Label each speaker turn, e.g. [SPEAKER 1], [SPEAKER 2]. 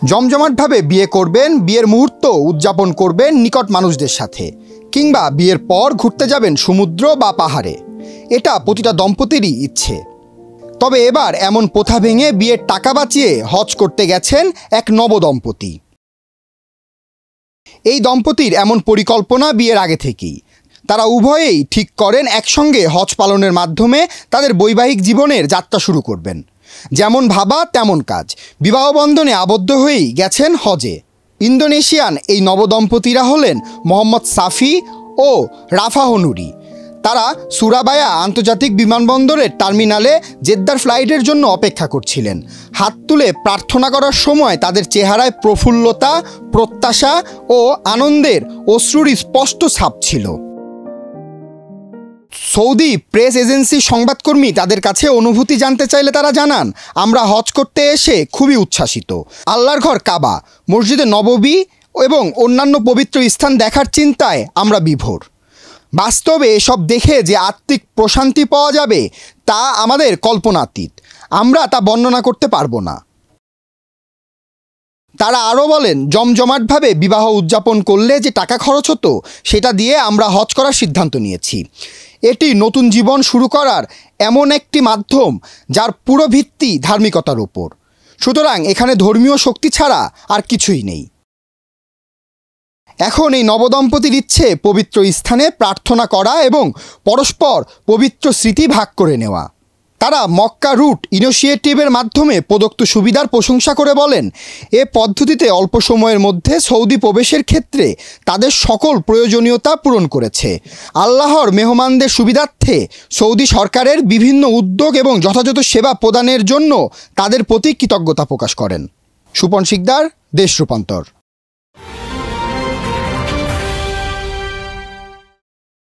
[SPEAKER 1] জমজমাটভাবে বিয়ে করবেন, বিয়ের মুহূর্ত উদযাপন করবেন নিকট মানুষদের সাথে, কিংবা বিয়ের পর ঘুরতে যাবেন সমুদ্র বা পাহাড়ে। এটা প্রতিটা দম্পতিরই ইচ্ছে। তবে এবার এমন প্রথা ভেঙে বিয়ের টাকা বাঁচিয়ে হজ করতে গেছেন এক নবদম্পতি। এই দম্পতির এমন পরিকল্পনা বিয়ের আগে থেকেই। তারা উভয়েই ঠিক করেন একসঙ্গে হজ পালনের মাধ্যমে তাদের বৈবাহিক জীবনের যাত্রা শুরু করবেন। যেমন ভাবা তেমন কাজ, বিবাহ বন্ধনে আবদ্ধ হয়েই গেছেন হজে। ইন্দোনেশিয়ান এই নবদম্পতিরা হলেন মোহাম্মদ সাফি ও রাফাহ নুরি। তারা সুরাবায়া আন্তর্জাতিক বিমানবন্দরের টার্মিনালে জেদ্দার ফ্লাইটের জন্য অপেক্ষা করছিলেন। হাত তুলে প্রার্থনা করার সময় তাদের চেহারায় প্রফুল্লতা, প্রত্যাশা ও আনন্দের অশ্রুর স্পষ্ট ছাপ ছিল। সৌদি প্রেস এজেন্সির সংবাদকর্মী তাদের কাছে অনুভূতি জানতে চাইলে তারা জানান, আমরা হজ করতে এসে খুবই উচ্ছ্বাসিত। আল্লাহর ঘর কাবা, মসজিদে নববী এবং অন্যান্য পবিত্র স্থান দেখার চিন্তায় আমরা বিভোর। বাস্তবে এসব দেখে যে আত্মিক প্রশান্তি পাওয়া যাবে তা আমাদের কল্পনাতীত, আমরা তা বর্ণনা করতে পারবো না। তারা আরও বলেন, জমজমাটভাবে বিবাহ উদযাপন করলে যে টাকা খরচ হতো সেটা দিয়ে আমরা হজ করার সিদ্ধান্ত নিয়েছি। এটি নতুন জীবন শুরু করার এমন একটি মাধ্যম যার পুরো ভিত্তি ধার্মিকতার উপর। সুতরাং এখানে ধর্মীয় শক্তি ছাড়া আর কিছুই নেই। এখন এই নবদম্পতির ইচ্ছে পবিত্র স্থানে প্রার্থনা করা এবং পরস্পর পবিত্র স্মৃতি ভাগ করে নেওয়া। তারা মক্কা রুট ইনিশিয়েটিভের মাধ্যমে প্রদত্ত সুবিধার প্রশংসা করে বলেন, এ পদ্ধতিতে অল্প সময়ের মধ্যে সৌদি প্রবেশের ক্ষেত্রে তাদের সকল প্রয়োজনীয়তা পূরণ করেছে। আল্লাহর মেহমানদের সুবিধার্থে সৌদি সরকারের বিভিন্ন উদ্যোগ এবং যথাযথ সেবা প্রদানের জন্য তাদের প্রতি কৃতজ্ঞতা প্রকাশ করেন। সুপন শিকদার, দেশ রূপান্তর।